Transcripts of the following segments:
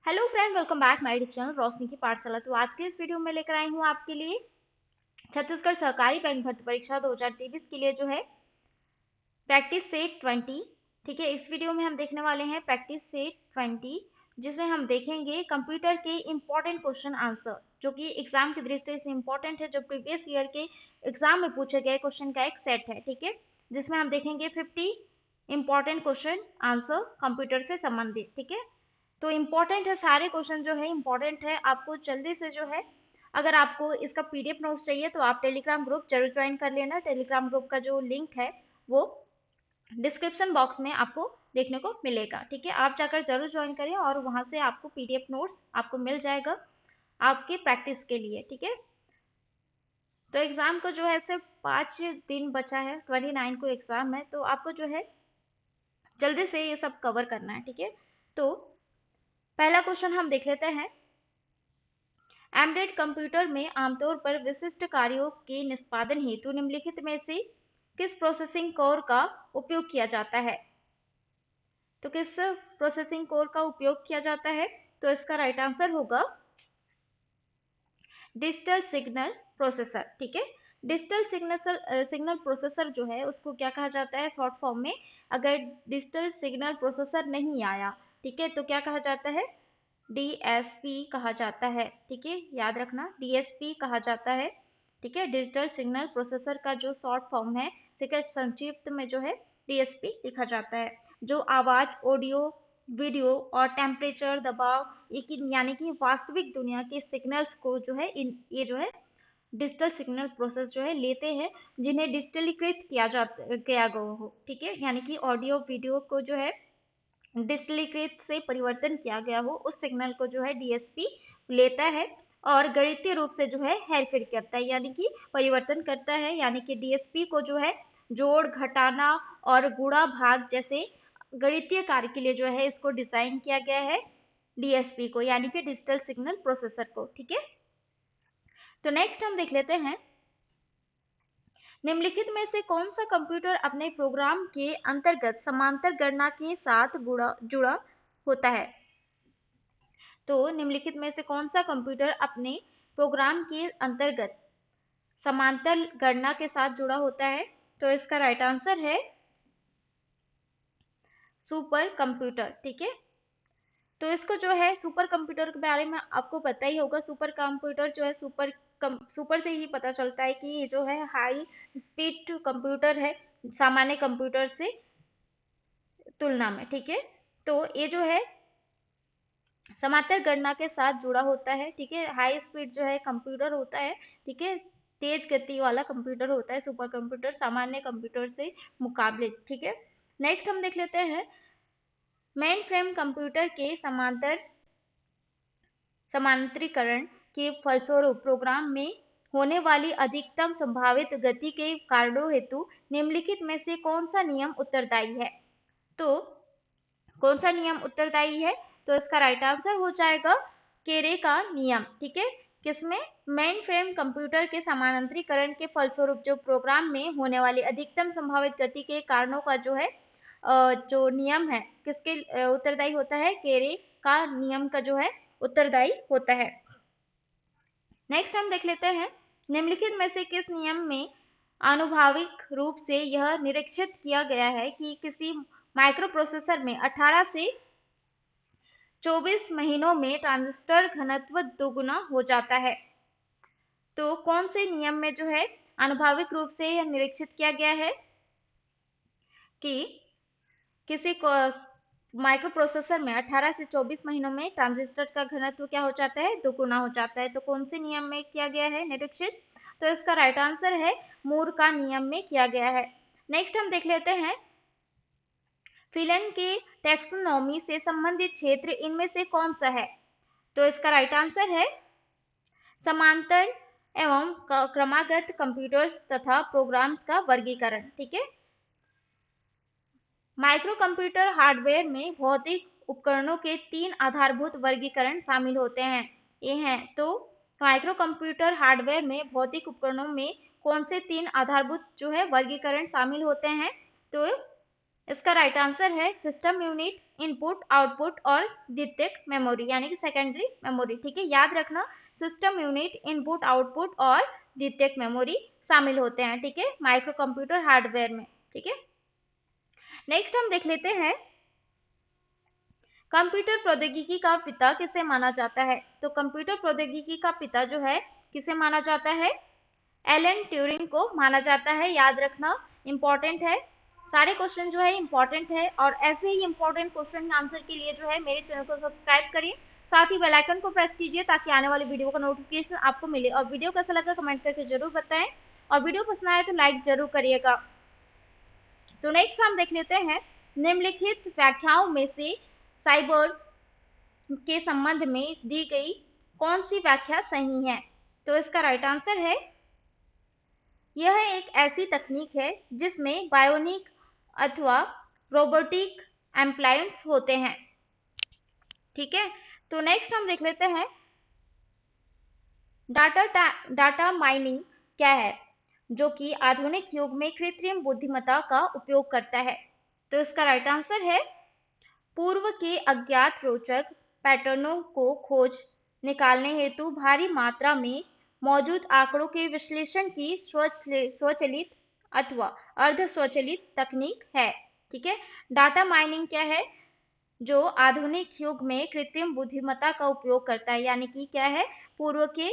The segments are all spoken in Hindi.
Hello friend, welcome back my YouTube channel Roshni की पाठशाला। तो आज के इस वीडियो में लेकर आई हूँ आपके लिए छत्तीसगढ़ सहकारी बैंक भर्ती परीक्षा 2023 के लिए जो है प्रैक्टिस सेट 20। ठीक है, इस वीडियो में हम देखने वाले हैं प्रैक्टिस सेट 20, जिसमें हम देखेंगे कंप्यूटर के इम्पोर्टेंट क्वेश्चन आंसर, जो कि एग्जाम की दृष्टि से इम्पोर्टेंट है, जो प्रीवियस ईयर के एग्जाम में पूछे गए क्वेश्चन का एक सेट है। ठीक है, जिसमें हम देखेंगे 50 इम्पोर्टेंट क्वेश्चन आंसर कंप्यूटर से संबंधित। ठीक है, तो इम्पोर्टेंट है, सारे क्वेश्चन जो है इम्पोर्टेंट है। आपको जल्दी से जो है, अगर आपको इसका पीडीएफ नोट्स चाहिए तो आप टेलीग्राम ग्रुप जरूर ज्वाइन कर लेना। टेलीग्राम ग्रुप का जो लिंक है वो डिस्क्रिप्शन बॉक्स में आपको देखने को मिलेगा। ठीक है, आप जाकर जरूर ज्वाइन करें और वहां से आपको पीडीएफ नोट्स आपको मिल जाएगा आपके प्रैक्टिस के लिए। ठीक है, तो एग्जाम को जो है सिर्फ 5 दिन बचा है, 29 को एग्जाम है, तो आपको जो है जल्दी से ये सब कवर करना है। ठीक है, तो पहला क्वेश्चन हम देख लेते हैं। एम्बेडेड कंप्यूटर में आमतौर पर विशिष्ट कार्यों के निष्पादन हेतु निम्नलिखित में से किस प्रोसेसिंग कोर का उपयोग किया जाता है? तो किस प्रोसेसिंग कोर का उपयोग किया जाता है? तो इसका राइट आंसर होगा डिजिटल सिग्नल प्रोसेसर। ठीक है, डिजिटल सिग्नल प्रोसेसर जो है उसको क्या कहा जाता है शॉर्ट फॉर्म में? अगर डिजिटल सिग्नल प्रोसेसर नहीं आया, ठीक है, तो क्या कहा जाता है? डीएसपी कहा जाता है। ठीक है, याद रखना, डीएसपी कहा जाता है। ठीक है, डिजिटल सिग्नल प्रोसेसर का जो शॉर्ट फॉर्म है, ठीक है, संक्षिप्त में जो है डीएसपी लिखा जाता है। जो आवाज, ऑडियो, वीडियो और टेम्परेचर, दबाव यानी कि वास्तविक दुनिया के सिग्नल्स को जो है ये जो है डिजिटल सिग्नल प्रोसेस जो है लेते हैं, जिन्हें डिजिटलीकृत किया गया हो। ठीक है, यानी कि ऑडियो वीडियो को जो है डिजिटलीकृत से परिवर्तन किया गया हो, उस सिग्नल को जो है डीएसपी लेता है और गणितीय रूप से जो है हेरफेर करता है, यानी कि परिवर्तन करता है। यानी कि डीएसपी को जो है जोड़, घटाना और गुणा भाग जैसे गणितीय कार्य के लिए जो है इसको डिजाइन किया गया है, डीएसपी को, यानी कि डिजिटल सिग्नल प्रोसेसर को। ठीक है, तो नेक्स्ट हम देख लेते हैं, निम्नलिखित में से कौन सा कंप्यूटर अपने प्रोग्राम के अंतर्गत समांतर गणना के साथ जुड़ा होता है? तो निम्नलिखित में से कौन सा कंप्यूटर अपने प्रोग्राम के अंतर्गत समांतर गणना के साथ जुड़ा होता है? तो इसका राइट आंसर है सुपर कंप्यूटर। ठीक है, तो इसको जो है सुपर कंप्यूटर के बारे में आपको पता ही होगा। सुपर कंप्यूटर जो है सुपर से ही पता चलता है कि ये जो है हाई स्पीड कंप्यूटर है सामान्य कंप्यूटर से तुलना में। ठीक है, तो ये जो है समांतर गणना के साथ जुड़ा होता है। ठीक है, हाई स्पीड जो है कंप्यूटर होता है। ठीक है, तेज गति वाला कंप्यूटर होता है सुपर कंप्यूटर सामान्य कंप्यूटर से मुकाबले। ठीक है, नेक्स्ट हम देख लेते हैं, मेन फ्रेम कंप्यूटर के समांतरीकरण के फलस्वरूप प्रोग्राम में होने वाली अधिकतम संभावित गति के कारणों हेतु निम्नलिखित में से कौन सा नियम उत्तरदायी है? तो कौन सा नियम उत्तरदायी है? तो इसका राइट आंसर हो जाएगा केरे का नियम। ठीक है, किसमें? मेन फ्रेम कंप्यूटर के समानांतरीकरण के फलस्वरूप जो प्रोग्राम में होने वाली अधिकतम संभावित गति के कारणों का जो है जो नियम है किसके उत्तरदायी होता है? केरे का नियम का जो है उत्तरदायी होता है। नेक्स्ट हम देख लेते हैं, निम्नलिखित में से किस नियम में आनुभाविक रूप से यह निरीक्षित किया गया है कि किसी माइक्रोप्रोसेसर में 18 से 24 महीनों में ट्रांजिस्टर घनत्व दोगुना हो जाता है? तो कौन से नियम में जो है आनुभाविक रूप से यह निरीक्षित किया गया है कि किसी माइक्रो प्रोसेसर में 18 से 24 महीनों में ट्रांजिस्टर का घनत्व क्या हो जाता है? दोगुना हो जाता है। तो कौन से नियम में किया गया है निरीक्षित? तो इसका राइट आंसर है मूर का नियम में किया गया है। नेक्स्ट हम देख लेते हैं, फिलन के टैक्सोनॉमी से संबंधित क्षेत्र इनमें से कौन सा है? तो इसका राइट आंसर है समांतर एवं क्रमागत कंप्यूटर्स तथा प्रोग्राम्स का वर्गीकरण। ठीक है, माइक्रो कंप्यूटर हार्डवेयर में भौतिक उपकरणों के 3 आधारभूत वर्गीकरण शामिल होते हैं। ये हैं, तो माइक्रो कंप्यूटर हार्डवेयर में भौतिक उपकरणों में कौन से 3 आधारभूत जो है वर्गीकरण शामिल होते हैं? तो इसका राइट आंसर है सिस्टम यूनिट, इनपुट, आउटपुट और द्वितीयक मेमोरी यानी कि सेकेंडरी मेमोरी। ठीक है, याद रखना सिस्टम यूनिट, इनपुट, आउटपुट और द्वितीयक मेमोरी शामिल होते हैं। ठीक है, माइक्रो कंप्यूटर हार्डवेयर में। ठीक है, नेक्स्ट हम देख लेते हैं कंप्यूटर प्रौद्योगिकी का पिता किसे माना जाता है। तो कंप्यूटर प्रौद्योगिकी का पिता जो है किसे माना जाता है, एलन ट्यूरिंग को माना जाता है। याद रखना, इंपॉर्टेंट है, सारे क्वेश्चन जो है इंपॉर्टेंट है। और ऐसे ही इंपॉर्टेंट क्वेश्चन आंसर के लिए जो है मेरे चैनल को सब्सक्राइब करिए, साथ ही बेल आइकन को प्रेस कीजिए ताकि आने वाली वीडियो का नोटिफिकेशन आपको मिले। और वीडियो कैसा लगा कमेंट करके जरूर बताएं, और वीडियो पसंद आए तो लाइक जरूर करिएगा। तो नेक्स्ट हम देख लेते हैं निम्नलिखित व्याख्याओं में से साइबर के संबंध में दी गई कौन सी व्याख्या सही है। तो इसका राइट आंसर है, यह एक ऐसी तकनीक है जिसमें बायोनिक अथवा रोबोटिक एम्प्लायंस होते हैं। ठीक है, तो नेक्स्ट हम देख लेते हैं डाटा माइनिंग क्या है, जो कि आधुनिक युग में कृत्रिम बुद्धिमत्ता का उपयोग करता है। तो इसका राइट आंसर है, पूर्व के अज्ञात रोचक पैटर्नों को खोज निकालने हेतु भारी मात्रा में मौजूद आंकड़ों के विश्लेषण की स्वचालित अथवा अर्ध स्वचालित तकनीक है। ठीक है, डाटा माइनिंग क्या है, जो आधुनिक युग में कृत्रिम बुद्धिमत्ता का उपयोग करता है, यानी कि क्या है, पूर्व के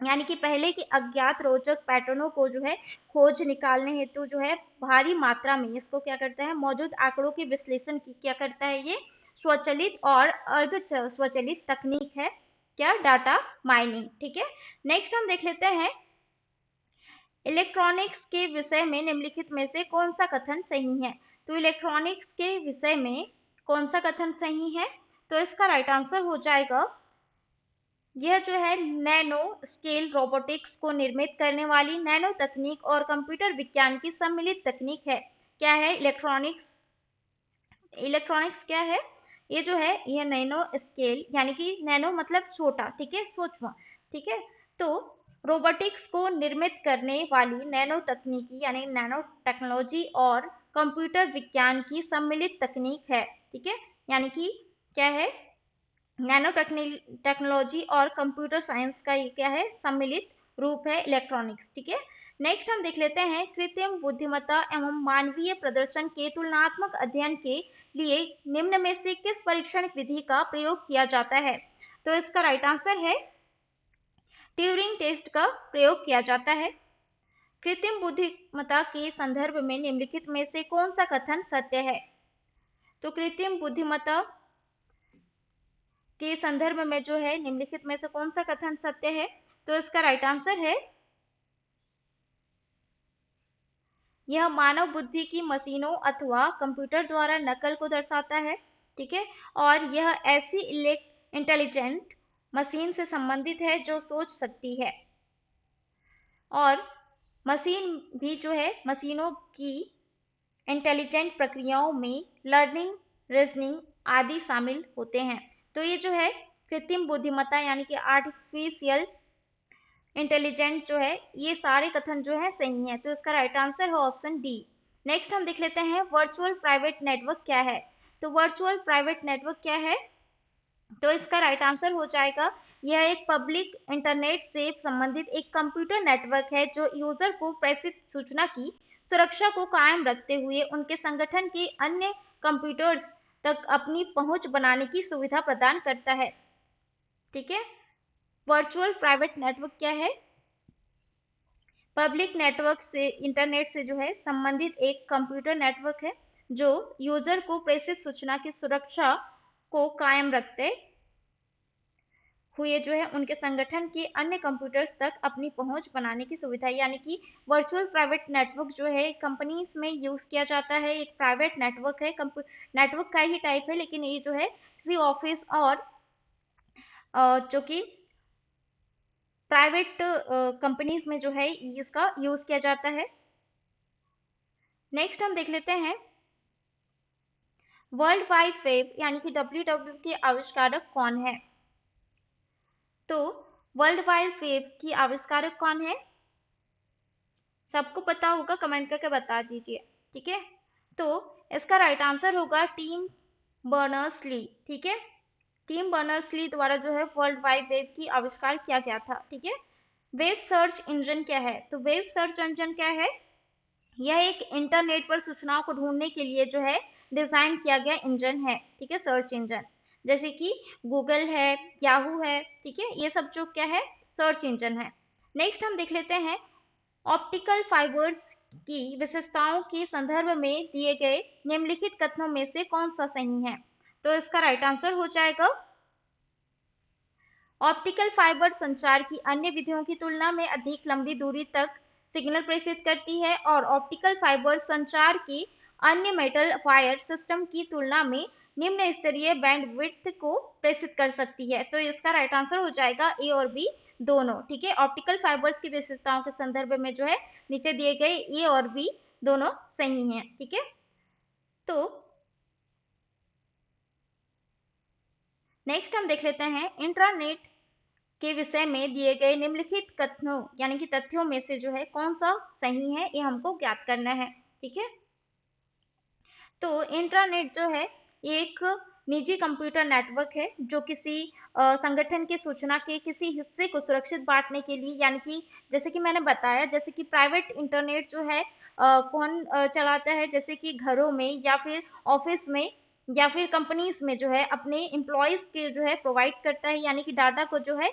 यानी कि पहले के अज्ञात रोचक पैटर्नों को जो है खोज निकालने हेतु जो है भारी मात्रा में इसको क्या करता है, मौजूद आंकड़ों के विश्लेषण की क्या करता है, ये स्वचालित और अर्ध स्वचालित तकनीक है, क्या, डाटा माइनिंग। ठीक है, नेक्स्ट हम देख लेते हैं इलेक्ट्रॉनिक्स के विषय में निम्नलिखित में से कौन सा कथन सही है। तो इलेक्ट्रॉनिक्स के विषय में कौन सा कथन सही है, तो इसका राइट आंसर हो जाएगा, यह जो है नैनो स्केल रोबोटिक्स को निर्मित करने वाली नैनो तकनीक और कंप्यूटर विज्ञान की सम्मिलित तकनीक है। क्या है इलेक्ट्रॉनिक्स, इलेक्ट्रॉनिक्स क्या है, ये जो है यह नैनो स्केल यानी कि नैनो मतलब छोटा, ठीक है, सूक्ष्म। ठीक है, तो रोबोटिक्स को निर्मित करने वाली नैनो तकनीकी यानी नैनो टेक्नोलॉजी और कंप्यूटर विज्ञान की सम्मिलित तकनीक है। ठीक है, यानी कि क्या है, नैनो टेक्नोलॉजी और कंप्यूटर साइंस का ये क्या है, सम्मिलित रूप है इलेक्ट्रॉनिक्स। ठीक है, नेक्स्ट हम देख लेते हैं कृत्रिम बुद्धिमत्ता एवं मानवीय प्रदर्शन के तुलनात्मक अध्ययन के लिए निम्न में से किस परीक्षण विधि का प्रयोग किया जाता है। तो इसका राइट आंसर है, ट्यूरिंग टेस्ट का प्रयोग किया जाता है। कृत्रिम बुद्धिमत्ता के संदर्भ में निम्नलिखित में से कौन सा कथन सत्य है। तो कृत्रिम बुद्धिमत्ता के संदर्भ में जो है निम्नलिखित में से कौन सा कथन सत्य है। तो इसका राइट आंसर है, यह मानव बुद्धि की मशीनों अथवा कंप्यूटर द्वारा नकल को दर्शाता है। ठीक है, और यह ऐसी इंटेलिजेंट मशीन से संबंधित है जो सोच सकती है, और मशीन भी जो है मशीनों की इंटेलिजेंट प्रक्रियाओं में लर्निंग, रीजनिंग आदि शामिल होते हैं। तो ये जो है कृत्रिम बुद्धिमत्ता यानी कि आर्टिफिशियल इंटेलिजेंस जो है, ये सारे कथन जो है सही है। तो इसका राइट आंसर है ऑप्शन डी। नेक्स्ट हम देख लेते हैं वर्चुअल प्राइवेट नेटवर्क क्या है। तो वर्चुअल प्राइवेट नेटवर्क क्या है, तो इसका राइट आंसर हो जाएगा, यह एक पब्लिक इंटरनेट से संबंधित एक कंप्यूटर नेटवर्क है जो यूजर को प्रेषित सूचना की सुरक्षा को कायम रखते हुए उनके संगठन के अन्य कंप्यूटर्स तक अपनी पहुंच बनाने की सुविधा प्रदान करता है। ठीक है, वर्चुअल प्राइवेट नेटवर्क क्या है, पब्लिक नेटवर्क से इंटरनेट से जो है संबंधित एक कंप्यूटर नेटवर्क है जो यूजर को प्रेषित सूचना की सुरक्षा को कायम रखते हुए जो है उनके संगठन के अन्य कंप्यूटर्स तक अपनी पहुंच बनाने की सुविधा, यानी कि वर्चुअल प्राइवेट नेटवर्क जो है कंपनीज में यूज किया जाता है। एक प्राइवेट नेटवर्क है, नेटवर्क का ही टाइप है, लेकिन ये जो है किसी ऑफिस और जो कि प्राइवेट कंपनीज में जो है इसका यूज किया जाता है। नेक्स्ट हम देख लेते हैं वर्ल्ड वाइड वेब यानी कि WWW के आविष्कारक कौन है। तो वर्ल्ड वाइड वेब की आविष्कारक कौन है, सबको पता होगा, कमेंट करके बता दीजिए। ठीक है, तो इसका राइट आंसर होगा टिम बर्नर्स-ली। ठीक है, टिम बर्नर्स-ली द्वारा जो है वर्ल्ड वाइड वेब की आविष्कार किया गया था। ठीक है, वेब सर्च इंजन क्या है? तो वेब सर्च इंजन क्या है? यह एक इंटरनेट पर सूचनाओं को ढूंढने के लिए जो है डिजाइन किया गया इंजन है। ठीक है, सर्च इंजन, जैसे कि गूगल है, याहू है। ठीक है, ये सब जो क्या है, सर्च इंजन है। नेक्स्ट हम देख लेते हैं ऑप्टिकल फाइबर्स की विशेषताओं के संदर्भ में दिए गए निम्नलिखित कथनों में से कौन सा सही है? तो इसका राइट आंसर हो जाएगा ऑप्टिकल फाइबर संचार की अन्य विधियों की तुलना में अधिक लंबी दूरी तक सिग्नल प्रेषित करती है और ऑप्टिकल फाइबर संचार की अन्य मेटल वायर सिस्टम की तुलना में निम्न स्तरीय बैंडविड्थ को प्रेषित कर सकती है। तो इसका राइट आंसर हो जाएगा ए और बी दोनों। ठीक है, ऑप्टिकल फाइबर्स की विशेषताओं के संदर्भ में जो है नीचे दिए गए ए और बी दोनों सही हैं। ठीक है, तो नेक्स्ट हम देख लेते हैं इंट्रानेट के विषय में दिए गए निम्नलिखित कथनों यानी कि तथ्यों में से जो है कौन सा सही है, ये हमको ज्ञात करना है। ठीक है, तो इंट्रानेट जो है ये एक निजी कंप्यूटर नेटवर्क है जो किसी संगठन की सूचना के किसी हिस्से को सुरक्षित बांटने के लिए, यानी कि जैसे कि मैंने बताया, जैसे कि प्राइवेट इंटरनेट जो है कौन चलाता है, जैसे कि घरों में या फिर ऑफिस में या फिर कंपनीज में जो है अपने एम्प्लॉयज के जो है प्रोवाइड करता है, यानी कि डाटा को जो है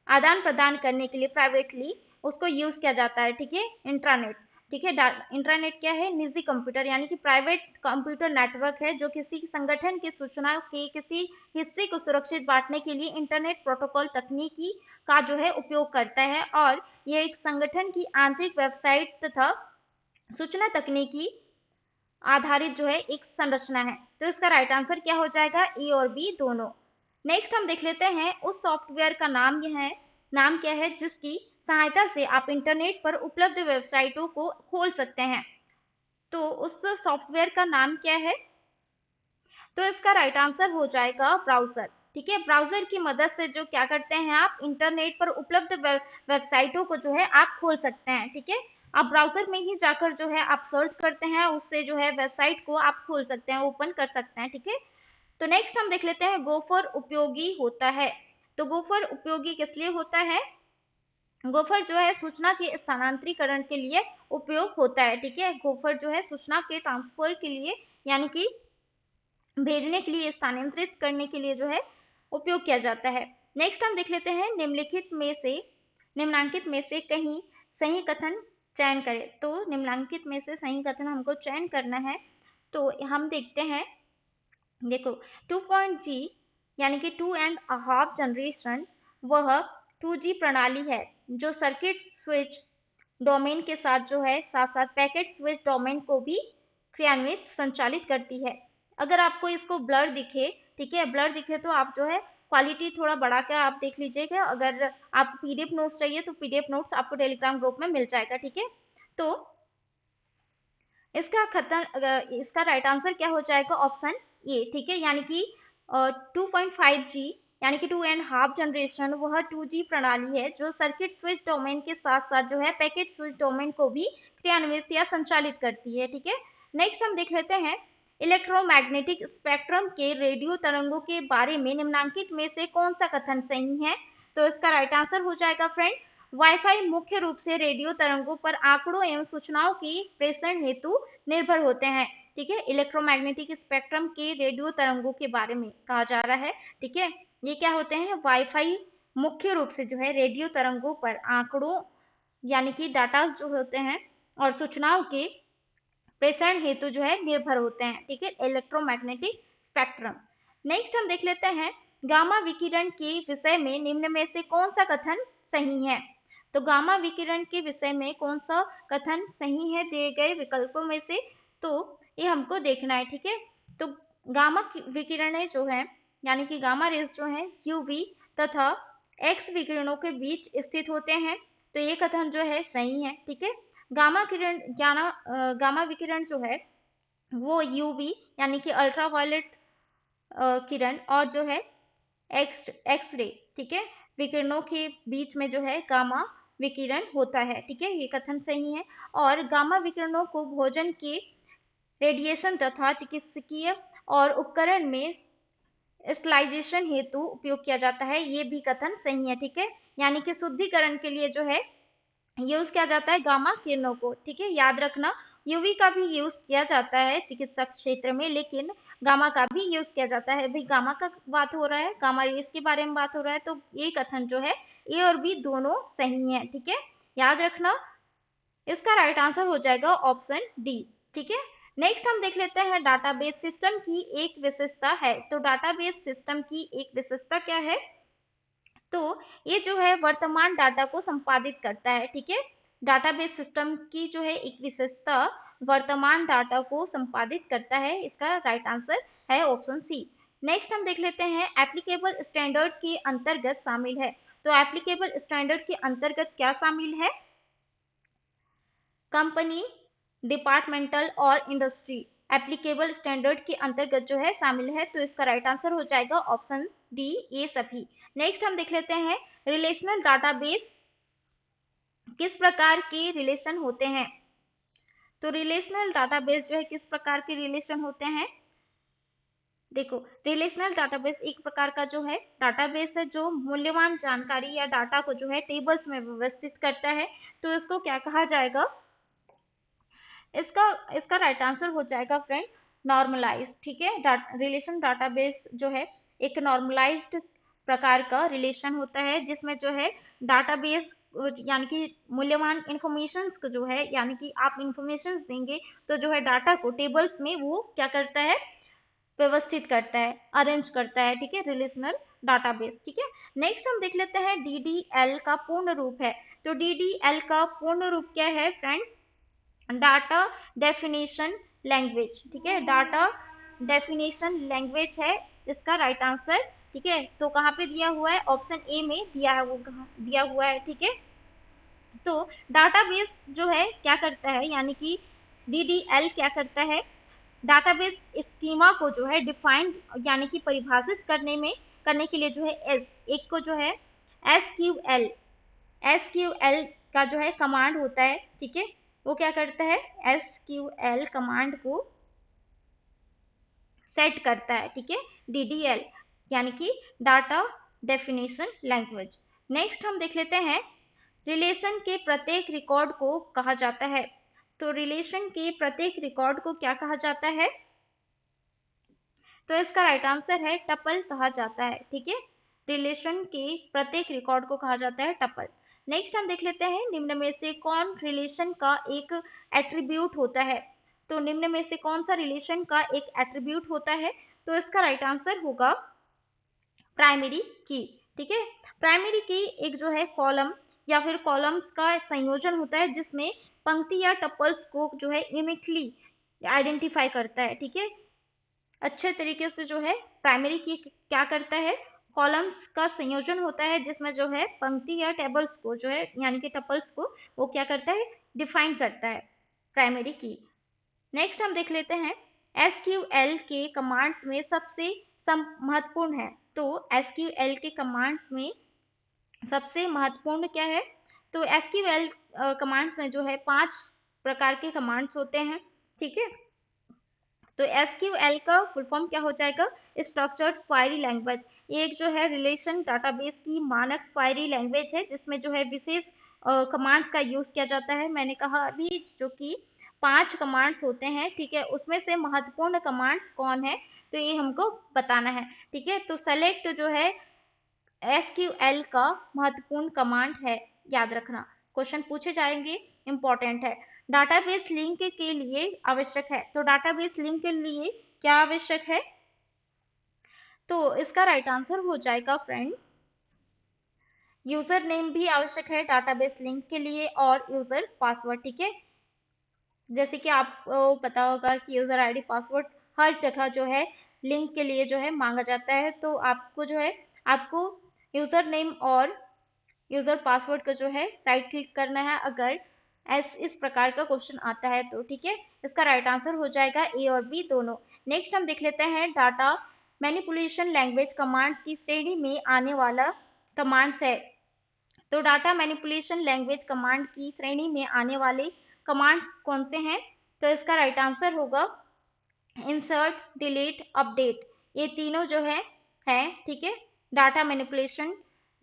आदान प्रदान करने के लिए प्राइवेटली उसको यूज किया जाता है। ठीक है, इंट्रानेट। ठीक है, इंट्रानेट क्या है? निजी कंप्यूटर यानी कि प्राइवेट कंप्यूटर नेटवर्क है जो किसी संगठन की सूचना के किसी हिस्से को सुरक्षित बांटने के लिए इंटरनेट प्रोटोकॉल तकनीकी का जो है उपयोग करता है, और यह एक संगठन की आंतरिक वेबसाइट तथा सूचना तकनीकी आधारित जो है एक संरचना है। तो इसका राइट आंसर क्या हो जाएगा? ए और बी दोनों। नेक्स्ट हम देख लेते हैं उस सॉफ्टवेयर का नाम क्या है जिसकी सहायता से आप इंटरनेट पर उपलब्ध वेबसाइटों को खोल सकते हैं। तो उस सॉफ्टवेयर का नाम क्या है? तो इसका राइट आंसर हो जाएगा ब्राउजर। ठीक है, ब्राउजर की मदद से जो क्या करते हैं आप इंटरनेट पर उपलब्ध वेबसाइटों को जो है आप खोल सकते हैं। ठीक है, आप ब्राउजर में ही जाकर जो है आप सर्च करते हैं, उससे जो है वेबसाइट को आप खोल सकते हैं, ओपन कर सकते हैं। ठीक है, तो नेक्स्ट हम देख लेते हैं गोफर उपयोगी होता है। तो गोफर उपयोगी किस लिए होता है? गोफर जो है सूचना के स्थानांतरीकरण के लिए उपयोग होता है। ठीक है, गोफर जो है सूचना के ट्रांसफर के लिए यानी कि भेजने के लिए, स्थानांतरित करने के लिए जो है उपयोग किया जाता है। नेक्स्ट हम देख लेते हैं निम्नांकित में से कहीं सही कथन चयन करें। तो निम्नांकित में से सही कथन हमको चयन करना है। तो हम देखते हैं, देखो 2.G यानी कि 2.5 जनरेशन वह 2G प्रणाली है जो सर्किट स्विच डोमेन के साथ जो है साथ साथ पैकेट स्विच डोमेन को भी क्रियान्वित संचालित करती है। अगर आपको इसको ब्लर दिखे, ठीक है, ब्लर दिखे तो आप जो है क्वालिटी थोड़ा बढ़ा कर आप देख लीजिएगा। अगर आपको पीडीएफ नोट्स चाहिए तो पीडीएफ नोट्स आपको टेलीग्राम ग्रुप में मिल जाएगा। ठीक है, तो इसका राइट आंसर क्या हो जाएगा? Option A. ठीक है, यानी कि 2.5G यानी कि 2.5 जनरेशन वह 2G प्रणाली है जो सर्किट स्विच डोमेन के साथ साथ जो है पैकेट स्विच डोमेन को भी क्रियान्वित या संचालित करती है। ठीक है, नेक्स्ट हम देख लेते हैं इलेक्ट्रोमैग्नेटिक स्पेक्ट्रम के रेडियो तरंगों के बारे में निम्नांकित में से कौन सा कथन सही है? तो इसका राइट आंसर हो जाएगा फ्रेंड, वाईफाई मुख्य रूप से रेडियो तरंगों पर आंकड़ों एवं सूचनाओं की प्रेषण हेतु निर्भर होते हैं। ठीक है, इलेक्ट्रोमैग्नेटिक स्पेक्ट्रम के रेडियो तरंगों के बारे में कहा जा रहा है। ठीक है, ये क्या होते हैं? वाईफाई मुख्य रूप से जो है रेडियो तरंगों पर आंकड़ों यानी कि डाटा जो होते हैं और सूचनाओं के प्रेषण हेतु जो है निर्भर होते हैं। ठीक है, इलेक्ट्रोमैग्नेटिक स्पेक्ट्रम। नेक्स्ट हम देख लेते हैं गामा विकिरण के विषय में निम्न में से कौन सा कथन सही है? तो गामा विकिरण के विषय में कौन सा कथन सही है दिए गए विकल्पों में से? तो ये हमको देखना है। ठीक है, तो गामा विकिरण जो है यानी कि गामा रेज जो है यूवी तथा एक्स विकिरणों के बीच स्थित होते हैं। तो ये कथन जो है सही है। ठीक है, गामा विकिरण जो है वो यूवी यानी कि अल्ट्रावायलेट किरण और जो है एक्स रे, ठीक है, विकिरणों के बीच में जो है गामा विकिरण होता है। ठीक है, ये कथन सही है। और गामा विकिरणों को भोजन के रेडिएशन तथा चिकित्सकीय और उपकरण में स्टरलाइजेशन हेतु उपयोग किया जाता है, ये भी कथन सही है। ठीक है, यानी कि शुद्धिकरण के लिए जो है यूज किया जाता है गामा किरणों को। ठीक है, याद रखना यूवी का भी यूज किया जाता है चिकित्सा क्षेत्र में, लेकिन गामा का भी यूज किया जाता है। भाई गामा का बात हो रहा है, गामा रेस के बारे में बात हो रहा है, तो ये कथन जो है ए और बी दोनों सही है। ठीक है, याद रखना इसका राइट आंसर हो जाएगा ऑप्शन डी। ठीक है, नेक्स्ट हम देख लेते हैं डाटाबेस सिस्टम की एक विशेषता है। तो डाटाबेस सिस्टम की एक विशेषता क्या है? तो ये जो है वर्तमान डाटा को संपादित करता है। ठीक है, डाटाबेस सिस्टम की जो है एक विशेषता वर्तमान डाटा को संपादित करता है। इसका राइट आंसर है ऑप्शन सी। नेक्स्ट हम देख लेते हैं एप्लीकेबल स्टैंडर्ड के अंतर्गत शामिल है। तो एप्लीकेबल स्टैंडर्ड के अंतर्गत क्या शामिल है? कंपनी, डिपार्टमेंटल और इंडस्ट्री एप्लीकेबल स्टैंडर्ड के अंतर्गत जो है शामिल है। तो इसका राइट आंसर हो जाएगा ऑप्शन डी, ये सभी। नेक्स्ट हम देख लेते हैं रिलेशनल डाटाबेस किस प्रकार के रिलेशन होते हैं। तो रिलेशनल डाटाबेस जो है किस प्रकार के रिलेशन होते हैं? देखो, रिलेशनल डाटाबेस एक प्रकार का जो है डाटाबेस है जो मूल्यवान जानकारी या डाटा को जो है टेबल्स में व्यवस्थित करता है। तो इसको क्या कहा जाएगा? इसका इसका राइट आंसर हो जाएगा फ्रेंड नॉर्मलाइज्ड। ठीक है, रिलेशन डाटाबेस जो है एक नॉर्मलाइज्ड प्रकार का रिलेशन होता है, जिसमें जो है डाटाबेस यानी कि मूल्यवान इंफॉर्मेशंस को जो है, यानी कि आप इंफॉर्मेशंस देंगे तो जो है डाटा को टेबल्स में वो क्या करता है? व्यवस्थित करता है, अरेंज करता है। ठीक है, रिलेशनल डाटाबेस। ठीक है, नेक्स्ट हम देख लेते हैं डीडीएल का पूर्ण रूप है। तो डीडीएल का पूर्ण रूप क्या है फ्रेंड? Data definition language. ठीक है, डाटा डेफिनेशन लैंग्वेज है इसका राइट आंसर। ठीक है, तो कहाँ पे दिया हुआ है? ऑप्शन ए में दिया है, वो कहाँ दिया हुआ है। ठीक है, तो डाटाबेस जो है क्या करता है, यानी कि डीडीएल क्या करता है? डाटाबेस स्कीमा को जो है डिफाइन यानी कि परिभाषित करने के लिए जो है एक को जो है एसक्यूएल का जो है कमांड होता है। ठीक है, वो क्या करता है? एसक्यूएल कमांड को सेट करता है। ठीक है, डीडीएल यानी कि डाटा डेफिनेशन लैंग्वेज। नेक्स्ट हम देख लेते हैं रिलेशन के प्रत्येक रिकॉर्ड को कहा जाता है। तो रिलेशन के प्रत्येक रिकॉर्ड को क्या कहा जाता है? तो इसका राइट आंसर है टपल कहा जाता है। ठीक है, रिलेशन के प्रत्येक रिकॉर्ड को कहा जाता है टपल। नेक्स्ट हम देख लेते हैं निम्न में से कौन रिलेशन का एक एट्रीब्यूट होता है। तो निम्न में से कौन सा रिलेशन का एक एट्रीब्यूट होता है? तो इसका राइट आंसर होगा प्राइमरी की। ठीक है, प्राइमरी की एक जो है कॉलम या फिर कॉलम्स का संयोजन होता है, जिसमें पंक्ति या टपल्स को जो है यूनिकली आइडेंटिफाई करता है। ठीक है, अच्छे तरीके से जो है प्राइमरी की क्या करता है? कॉलम्स का संयोजन होता है, जिसमें जो है पंक्ति या टेबल्स को जो है यानी कि टपल्स को वो क्या करता है? डिफाइन करता है, प्राइमरी की। नेक्स्ट हम देख लेते हैं एसक्यूएल के कमांड्स में सबसे महत्वपूर्ण है। तो एसक्यूएल के कमांड्स में सबसे महत्वपूर्ण क्या है? तो एसक्यूएल कमांड्स में जो है 5 प्रकार के कमांड्स होते हैं। ठीक है, तो एसक्यूएल का फुल फॉर्म क्या हो जाएगा? Structured query language. ये एक जो है रिलेशन डाटाबेस की मानक क्वेरी लैंग्वेज है, जिसमें जो है विशेष कमांड्स का यूज किया जाता है। मैंने कहा अभी जो कि 5 कमांड्स होते हैं। ठीक है, उसमें से महत्वपूर्ण कमांड्स कौन है, तो ये हमको बताना है। ठीक है, तो सेलेक्ट जो है एसक्यूएल का महत्वपूर्ण कमांड है, याद रखना, क्वेश्चन पूछे जाएंगे, इंपॉर्टेंट है। डाटाबेस लिंक के लिए आवश्यक है। तो डाटाबेस लिंक के लिए क्या आवश्यक है? तो इसका राइट आंसर हो जाएगा फ्रेंड यूजर नेम भी आवश्यक है डाटाबेस लिंक के लिए, और यूजर पासवर्ड। ठीक है, जैसे कि आपको पता होगा कि यूजर आईडी पासवर्ड हर जगह जो है लिंक के लिए जो है मांगा जाता है। तो आपको जो है आपको यूजर नेम और यूजर पासवर्ड का जो है राइट क्लिक करना है, अगर इस प्रकार का क्वेश्चन आता है तो। ठीक है, इसका राइट आंसर हो जाएगा ए और बी दोनों। नेक्स्ट हम देख लेते हैं डाटा मैनिपुलेशन लैंग्वेज कमांड्स की श्रेणी में आने वाला कमांड्स है। तो डाटा मैनिपुलेशन लैंग्वेज कमांड की श्रेणी में आने वाले कमांड्स कौन से हैं? तो इसका राइट आंसर होगा इंसर्ट, डिलीट, अपडेट, ये तीनों जो है ठीक है, डाटा मैनिपुलेशन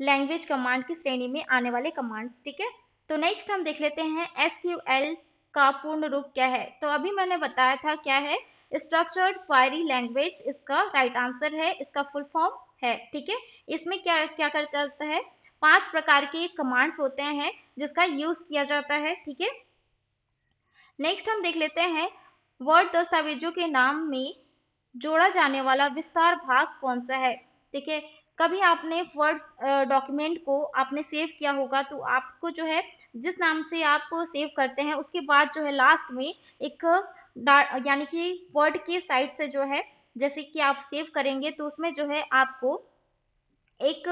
लैंग्वेज कमांड की श्रेणी में आने वाले कमांड्स। ठीक है, तो नेक्स्ट हम देख लेते हैं एसक्यूएल का पूर्ण रूप क्या है। तो अभी मैंने बताया था क्या है, स्ट्रक्चर्ड क्वेरी लैंग्वेज इसका राइट आंसर है, इसका फुल फॉर्म है। ठीक है, इसमें क्या क्या कर जाता है, 5 प्रकार के कमांड्स होते हैं जिसका यूज किया जाता है। ठीक है, नेक्स्ट हम देख लेते हैं वर्ड दस्तावेजों के नाम में जोड़ा जाने वाला विस्तार भाग कौन सा है। ठीक है, कभी आपने वर्ड डॉक्यूमेंट को आपने सेव किया होगा तो आपको जो है जिस नाम से आप सेव करते हैं उसके बाद जो है लास्ट में एक यानी कि वर्ड के साइड से जो है, जैसे कि आप सेव करेंगे तो उसमें जो है आपको एक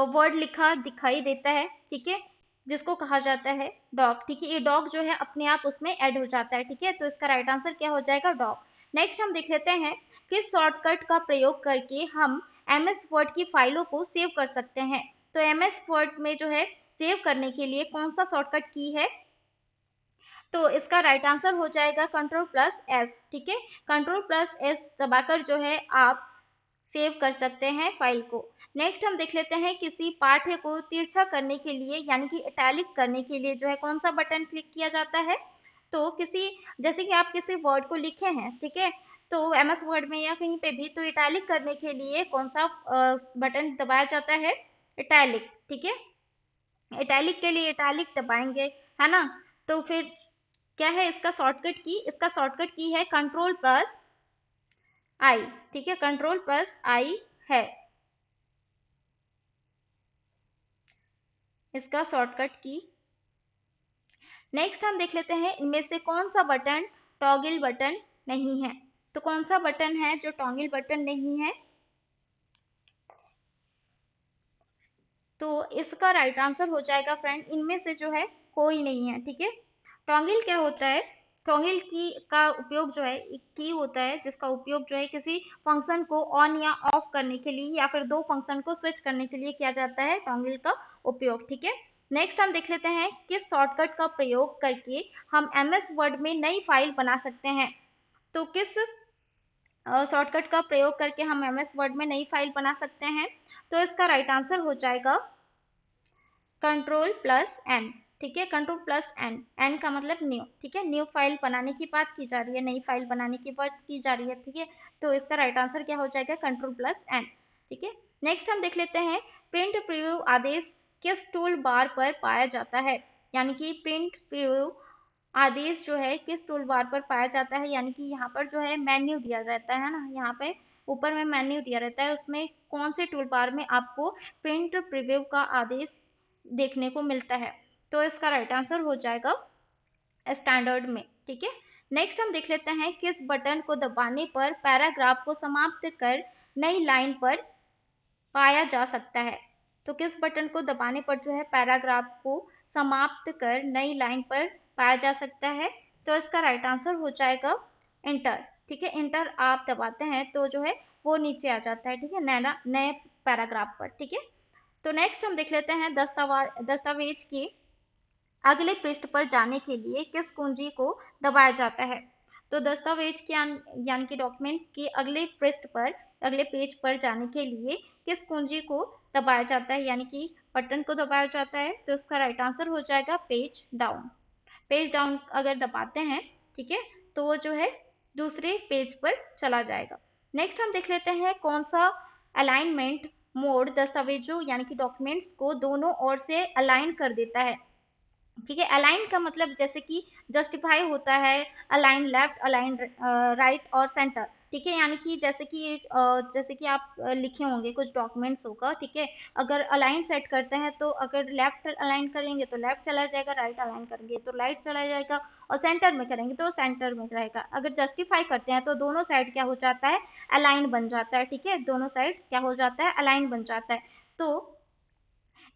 वर्ड लिखा दिखाई देता है। ठीक है, जिसको कहा जाता है डॉग। ठीक है, ये डॉग जो है अपने आप उसमें ऐड हो जाता है। ठीक है, तो इसका राइट आंसर क्या हो जाएगा, डॉग। नेक्स्ट हम देख लेते हैं किस शॉर्टकट का प्रयोग करके हम एमएस वर्ड की फाइलों को सेव कर सकते हैं। तो एमएस वर्ड में जो है सेव करने के लिए कौन सा शॉर्टकट की है, तो इसका राइट आंसर हो जाएगा कंट्रोल प्लस एस। ठीक है, कंट्रोल प्लस एस दबाकर जो है आप सेव कर सकते हैं फाइल को। नेक्स्ट हम देख लेते हैं किसी पाठ्य को तिरछा करने के लिए यानी कि इटैलिक करने के लिए जो है कौन सा बटन क्लिक किया जाता है। तो किसी, जैसे कि आप किसी वर्ड को लिखे हैं, ठीक है, तो एमएस वर्ड में या कहीं पे भी, तो इटैलिक करने के लिए कौन सा बटन दबाया जाता है, इटैलिक। ठीक है, इटैलिक के लिए इटैलिक दबाएंगे, है ना। तो फिर क्या है इसका शॉर्टकट की, इसका शॉर्टकट की है कंट्रोल प्लस आई। ठीक है, कंट्रोल प्लस आई है इसका शॉर्टकट की। नेक्स्ट हम देख लेते हैं इनमें से कौन सा बटन टॉगल बटन नहीं है। तो कौन सा बटन है जो टॉगल बटन नहीं है, तो इसका राइट आंसर हो जाएगा फ्रेंड, इनमें से जो है कोई नहीं है। ठीक है, टॉगल क्या होता है, टॉगल की का उपयोग जो है एक की होता है जिसका उपयोग जो है किसी फंक्शन को ऑन या ऑफ करने के लिए या फिर दो फंक्शन को स्विच करने के लिए किया जाता है, टॉगल का उपयोग। ठीक है, नेक्स्ट हम देख लेते हैं किस शॉर्टकट का प्रयोग करके हम एमएस वर्ड में नई फाइल बना सकते हैं। तो किस शॉर्टकट का प्रयोग करके हम एमएस वर्ड में नई फाइल बना सकते हैं, तो इसका राइट आंसर हो जाएगा कंट्रोल प्लस एन। ठीक है, कंट्रोल प्लस एन, एन का मतलब न्यू। ठीक है, न्यू फाइल बनाने की बात की जा रही है, नई फाइल बनाने की बात की जा रही है। ठीक है, तो इसका राइट आंसर क्या हो जाएगा, कंट्रोल प्लस एन। ठीक है, नेक्स्ट हम देख लेते हैं प्रिंट प्रीव्यू आदेश किस टूल बार पर पाया जाता है। यानी कि प्रिंट प्रीव्यू आदेश जो है किस टूल बार पर पाया जाता है, यानी कि यहाँ पर जो है मेन्यू दिया रहता है ना, यहाँ पे ऊपर में मेन्यू दिया रहता है, उसमें कौन से टूल बार में आपको प्रिंट प्रीव्यू का आदेश देखने को मिलता है। तो इसका राइट आंसर हो जाएगा स्टैंडर्ड में। ठीक है, नेक्स्ट हम देख लेते हैं किस बटन को दबाने पर पैराग्राफ को समाप्त कर नई लाइन पर पाया जा सकता है। तो किस बटन को दबाने पर जो है पैराग्राफ को समाप्त कर नई लाइन पर पाया जा सकता है, तो इसका राइट आंसर हो जाएगा इंटर। ठीक है, इंटर आप दबाते हैं तो जो है वो नीचे आ जाता है। ठीक है, नए पैराग्राफ पर। ठीक है, तो नेक्स्ट हम देख लेते हैं दस्तावेज के अगले पृष्ठ पर जाने के लिए किस कुंजी को दबाया जाता है। तो दस्तावेज के यानी कि डॉक्यूमेंट के अगले पृष्ठ पर, अगले पेज पर जाने के लिए किस कुंजी को दबाया जाता है, यानी कि बटन को दबाया जाता है। तो इसका राइट आंसर हो जाएगा पेज डाउन। पेज डाउन अगर दबाते हैं, ठीक है, तो वो जो है दूसरे पेज पर चला जाएगा। नेक्स्ट हम देख लेते हैं कौन सा अलाइनमेंट मोड दस्तावेजों यानी कि डॉक्यूमेंट्स को दोनों ओर से अलाइन कर देता है। ठीक है, अलाइन का मतलब जैसे कि जस्टिफाई होता है, अलाइन लेफ्ट, अलाइन राइट और सेंटर। ठीक है, यानी कि जैसे कि आप लिखे होंगे कुछ डॉक्यूमेंट्स होगा, ठीक है, अगर अलाइन सेट करते हैं तो अगर लेफ्ट अलाइन करेंगे तो लेफ्ट चला जाएगा, राइट अलाइन करेंगे तो राइट चला जाएगा, और सेंटर में करेंगे तो सेंटर में रहेगा। अगर जस्टिफाई करते हैं तो दोनों साइड क्या हो जाता है, अलाइन बन जाता है। ठीक है, दोनों साइड क्या हो जाता है, अलाइन बन जाता है। तो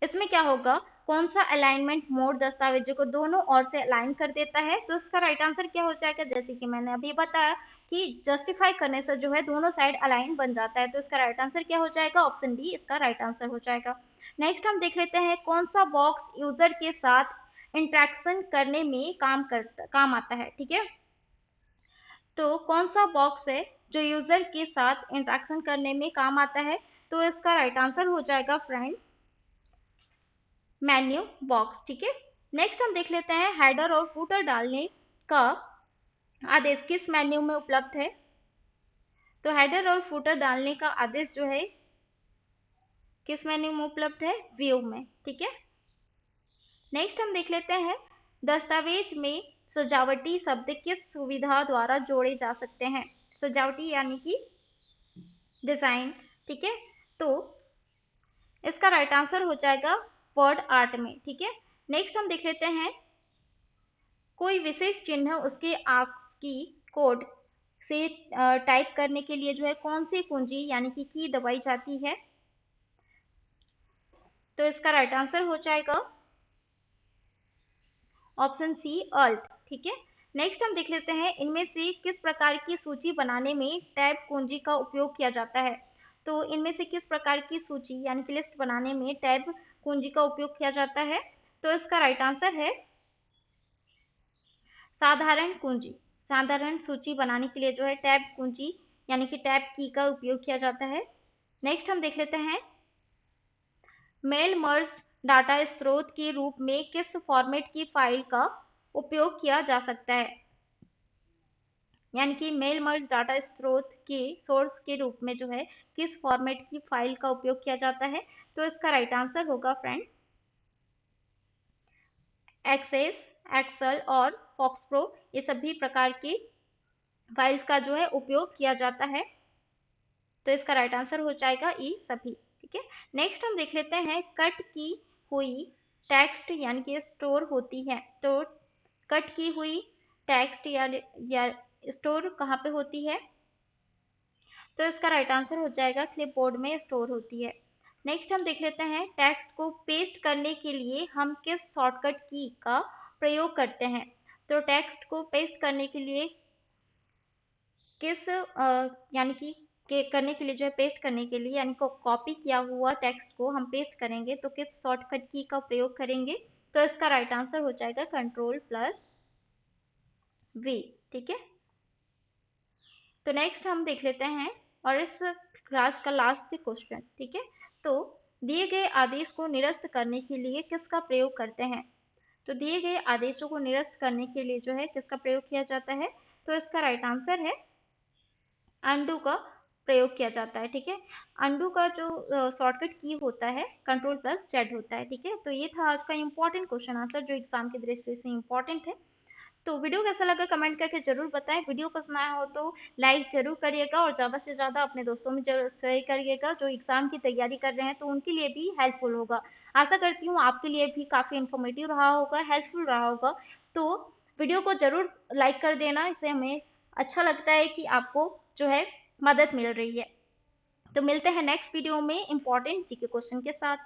इसमें क्या होगा, कौन सा अलाइनमेंट मोड दस्तावेजों को दोनों ओर से अलाइन कर देता है। तो इसका राइट आंसर क्या हो जाएगा, जैसे कि मैंने अभी बताया कि जस्टिफाई करने से जो है दोनों साइड अलाइन बन जाता है। तो इसका राइट आंसर क्या हो जाएगा, ऑप्शन डी इसका राइट आंसर हो जाएगा। नेक्स्ट हम देख लेते हैं कौन सा बॉक्स यूजर के साथ इंटरेक्शन करने में काम आता है। ठीक है, तो कौन सा बॉक्स है जो यूजर के साथ इंटरेक्शन करने में काम आता है? तो इसका राइट आंसर हो जाएगा फ्रेंड मेन्यू बॉक्स। ठीक है, नेक्स्ट हम देख लेते हैं हेडर और फूटर डालने का आदेश किस मेन्यू में उपलब्ध है? तो हेडर और फूटर डालने का आदेश जो है किस मेन्यू में उपलब्ध है? व्यू में। ठीक है, नेक्स्ट हम देख लेते हैं दस्तावेज में सजावटी शब्द किस सुविधा द्वारा जोड़े जा सकते हैं? सजावटी यानी कि डिजाइन। ठीक है, तो इसका राइट आंसर हो जाएगा वर्ड आर्ट में। ठीक है, नेक्स्ट हम देख लेते हैं कोई विशेष चिन्ह उसके की कोड से टाइप करने के लिए जो है कौन सी कुंजी यानी कि की दबाई जाती है? तो इसका राइट आंसर हो जाएगा ऑप्शन सी अल्ट। ठीक है, नेक्स्ट हम देख लेते हैं इनमें से किस प्रकार की सूची बनाने में टैब कुंजी का उपयोग किया जाता है? तो इनमें से किस प्रकार की सूची यानी कि लिस्ट बनाने में टैब कुंजी का उपयोग किया जाता है? तो इसका राइट आंसर है साधारण कुंजी। साधारण सूची बनाने के लिए जो है टैब कुंजी यानी कि टैब की का उपयोग किया जाता है। नेक्स्ट हम देख लेते हैं मेल मर्ज डाटा स्रोत के रूप में किस फॉर्मेट की फाइल का उपयोग किया जा सकता है? यानी कि मेल मर्ज डाटा स्रोत के सोर्स के रूप में जो है किस फॉर्मेट की फाइल का उपयोग किया जाता है? तो इसका राइट आंसर होगा फ्रेंड एक्सेस, एक्सेल और फॉक्सप्रो, ये सभी प्रकार की फाइल्स का जो है उपयोग किया जाता है। तो इसका राइट आंसर हो जाएगा ई सभी। ठीक है, नेक्स्ट हम देख लेते हैं कट की हुई टेक्स्ट यानी कि स्टोर होती है। तो कट की हुई टेक्स्ट या स्टोर कहाँ पे होती है? तो इसका राइट आंसर हो जाएगा क्लिपबोर्ड में स्टोर होती है। नेक्स्ट हम देख लेते हैं टेक्स्ट को पेस्ट करने के लिए हम किस शॉर्टकट की का प्रयोग करते हैं? तो टेक्स्ट को पेस्ट करने के लिए किस यानी कि करने के लिए जो है पेस्ट करने के लिए यानी कॉपी किया हुआ टेक्स्ट को हम पेस्ट करेंगे तो किस शॉर्टकट की का प्रयोग करेंगे? तो इसका राइट आंसर हो जाएगा कंट्रोल प्लस वी। ठीक है, तो नेक्स्ट हम देख लेते हैं और इस क्लास का लास्ट क्वेश्चन। ठीक है, तो दिए गए आदेश को निरस्त करने के लिए किसका प्रयोग करते हैं? तो दिए गए आदेशों को निरस्त करने के लिए जो है किसका प्रयोग किया जाता है? तो इसका राइट आंसर है अनडू का प्रयोग किया जाता है। ठीक है, अनडू का जो शॉर्टकट की होता है कंट्रोल प्लस जेड होता है। ठीक है, तो ये था आज का इंपॉर्टेंट क्वेश्चन आंसर जो एग्जाम की दृष्टि से इंपॉर्टेंट है। तो वीडियो कैसा लगा कमेंट करके जरूर बताएं। वीडियो पसंद आया हो तो लाइक जरूर करिएगा और ज़्यादा से ज़्यादा अपने दोस्तों में जरूर शेयर करिएगा जो एग्जाम की तैयारी कर रहे हैं, तो उनके लिए भी हेल्पफुल होगा। आशा करती हूँ आपके लिए भी काफ़ी इन्फॉर्मेटिव रहा होगा, हेल्पफुल रहा होगा। तो वीडियो को जरूर लाइक कर देना, इससे हमें अच्छा लगता है कि आपको जो है मदद मिल रही है। तो मिलते हैं नेक्स्ट वीडियो में इंपॉर्टेंट जीके क्वेश्चन के साथ।